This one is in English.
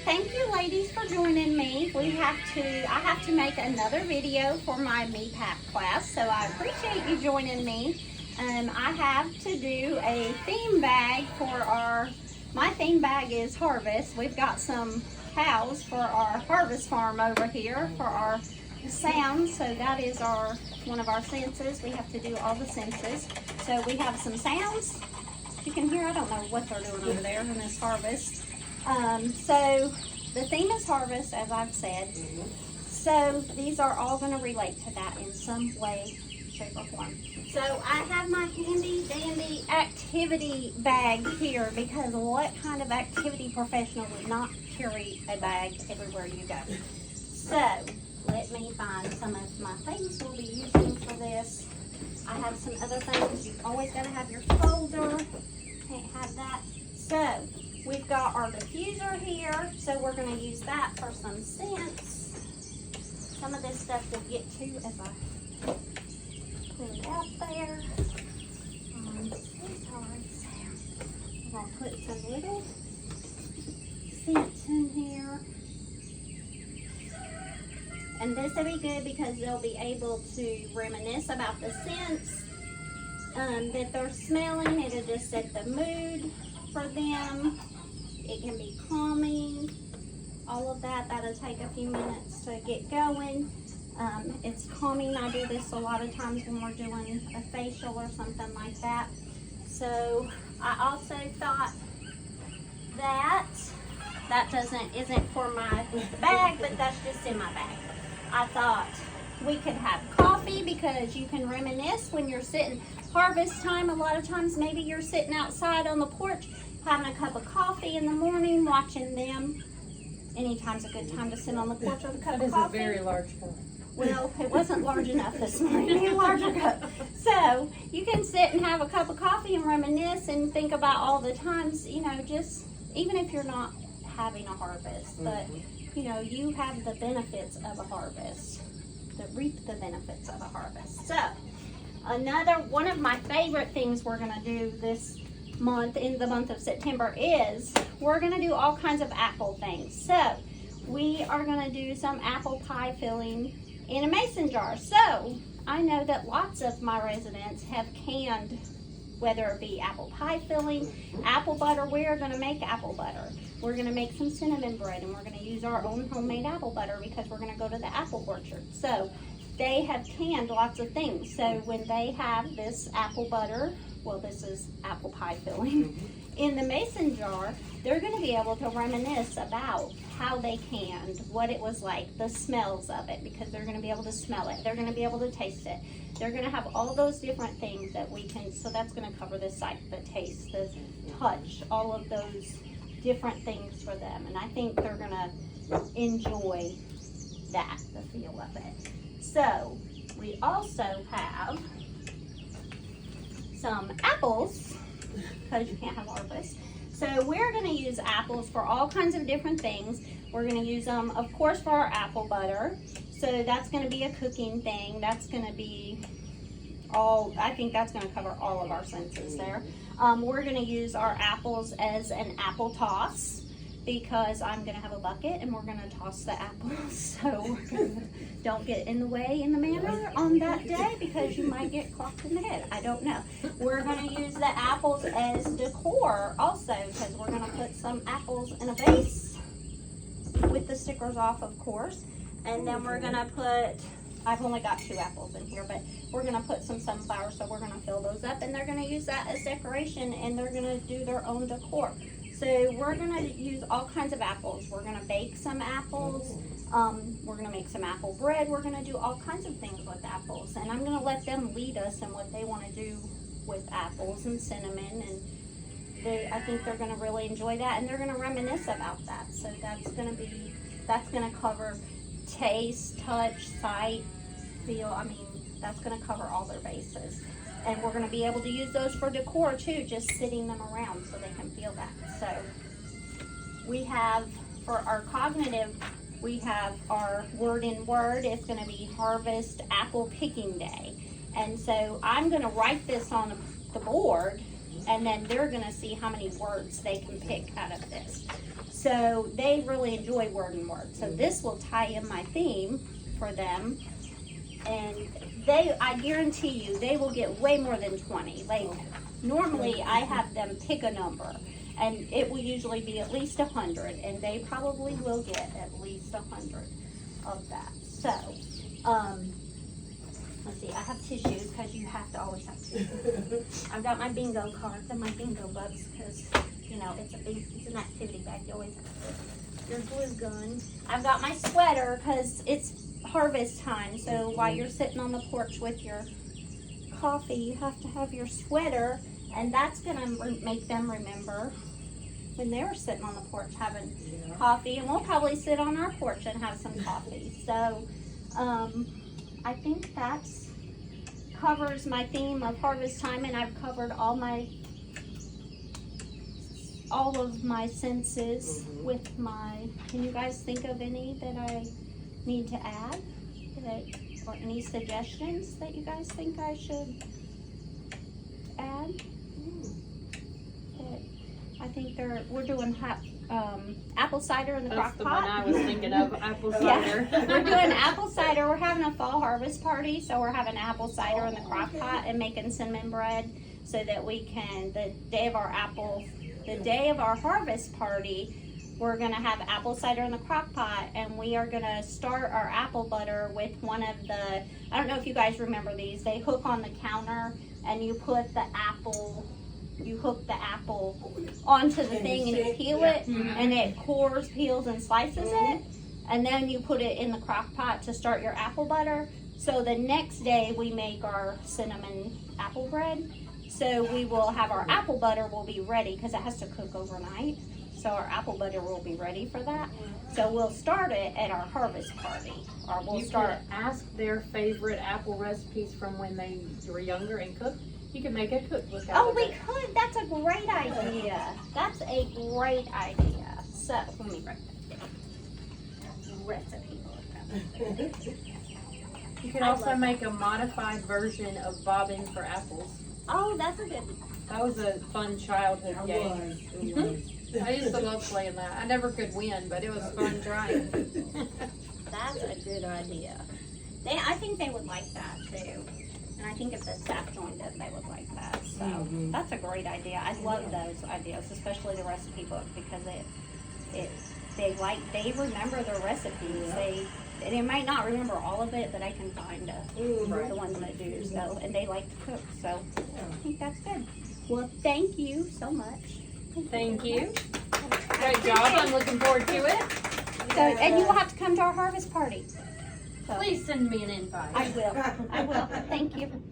thank you ladies for joining me. I have to make another video for my MEPAP class, so I appreciate you joining me. I have to do a theme bag for my theme bag is harvest. We've got some cows for our harvest farm over here for our sounds, so that is one of our senses. We have to do all the senses. So we have some sounds you can hear. I don't know what they're doing over there in this harvest. So the theme is harvest, as I've said. So these are all going to relate to that in some way, shape, or form. So I have my handy dandy activity bag here, because what kind of activity professional would not carry a bag everywhere you go? So let me find some of my things we'll be using for this. I have some other things. You've always got to have your folder. Can't have that. So we've got our diffuser here. So we're going to use that for some scents. Some of this stuff we'll get to as I put it out there. We're going to put some little scents in here. And this will be good because they'll be able to reminisce about the scents that they're smelling. It'll just set the mood for them. It can be calming. All of that. That'll take a few minutes to get going. It's calming. I do this a lot of times when we're doing a facial or something like that. So I also thought that isn't for my bag, but that's just in my bag. I thought we could have coffee, because you can reminisce when you're sitting harvest time. A lot of times maybe you're sitting outside on the porch having a cup of coffee in the morning, watching them. Anytime's a good time to sit on the porch with a cup of coffee. That is a very large cup. Well, it wasn't large enough this morning. You need a larger cup. So you can sit and have a cup of coffee and reminisce and think about all the times, just even if you're not having a harvest, but you have the benefits of a harvest, reap the benefits of a harvest. So another one of my favorite things we're going to do this month, in the month of September, is we're going to do all kinds of apple things. So we are going to do some apple pie filling in a mason jar. So I know that lots of my residents have canned, whether it be apple pie filling, apple butter. We are going to make apple butter. We're going to make some cinnamon bread, and we're going to use our own homemade apple butter because we're going to go to the apple orchard. So they have canned lots of things. So when they have this apple butter, well, this is apple pie filling, in the mason jar, they're going to be able to reminisce about how they canned, what it was like, the smells of it, because they're going to be able to smell it. They're going to be able to taste it. They're going to have all those different things that we can, so that's going to cover the sight, the taste, the touch, all of those different things for them. And I think they're going to enjoy that, the feel of it. So we also have some apples, because you can't have harvest. So we're going to use apples for all kinds of different things. We're going to use them, of course, for our apple butter. So that's going to be a cooking thing. That's going to be I think that's going to cover all of our senses there. We're going to use our apples as an apple toss, because I'm going to have a bucket and we're going to toss the apples. So don't get in the way in the manner on that day, because you might get clocked in the head. I don't know. We're going to use the apples as decor also, because we're going to put some apples in a vase with the stickers off, of course. And then we're going to put, I've only got 2 apples in here, but we're going to put some sunflowers, so we're going to fill those up, and they're going to use that as decoration, and they're going to do their own decor. So we're going to use all kinds of apples. We're going to bake some apples. We're going to make some apple bread. We're going to do all kinds of things with apples, and I'm going to let them lead us in what they want to do with apples and cinnamon, and I think they're going to really enjoy that, and they're going to reminisce about that. So that's going to cover taste, touch, sight, feel. I mean, that's going to cover all their bases. And we're going to be able to use those for decor too, just sitting them around so they can feel that. So we have, for our cognitive, we have our word in word. It's going to be Harvest Apple Picking Day. And so I'm going to write this on the board, and then they're going to see how many words they can pick out of this. So they really enjoy word and word. So this will tie in my theme for them. And I guarantee you, they will get way more than 20. Like, normally I have them pick a number, and it will usually be at least 100, and they probably will get at least 100 of that. So, let's see, I have tissues, because you have to always have tissues. I've got my bingo cards and my bingo books, because, you know, it's an activity bag. You always have your glue gun. I've got my sweater, because it's harvest time, so while you're sitting on the porch with your coffee, you have to have your sweater, and that's gonna make them remember when they were sitting on the porch having coffee, and we'll probably sit on our porch and have some coffee. So I think that covers my theme of harvest time, and I've covered all of my senses with my, can you guys think of any that I need to add, or any suggestions that you guys think I should add? I think we're doing apple cider in the crock pot. That's the one I was thinking of, apple cider. Yeah. We're doing apple cider. We're having a fall harvest party, so we're having apple cider in the crock pot and making cinnamon bread, so that we can, the day of our harvest party, we're gonna have apple cider in the crock pot, and we are gonna start our apple butter with one of the, I don't know if you guys remember these, they hook on the counter, and you put the apple, you hook the apple onto the thing and you peel it, and it cores, peels, and slices it, and then you put it in the crock pot to start your apple butter. So the next day we make our cinnamon apple bread. So we will have our apple butter will be ready, because it has to cook overnight. So our apple butter will be ready for that. So we'll start it at our harvest party, or we'll start. Ask their favorite apple recipes from when they were younger and cook. You can make a cookbook out of it. Oh, we could. That's a great idea. That's a great idea. So let me write that down. Recipe book. You can also make a modified version of bobbing for apples. Oh, that's a good. That was a fun childhood game. I used to love playing that. I never could win, but it was fun trying. That's a good idea. I think they would like that too. And I think if the staff joined it, they would like that. So that's a great idea. I love those ideas, especially the recipe book, because they remember the recipes. They might not remember all of it, but I can find the ones that do. So, and they like to cook. So I think that's good. Well, thank you so much. Thank you. Great job. I'm looking forward to it. So, and you will have to come to our harvest party. So, Please send me an invite. I will. Thank you.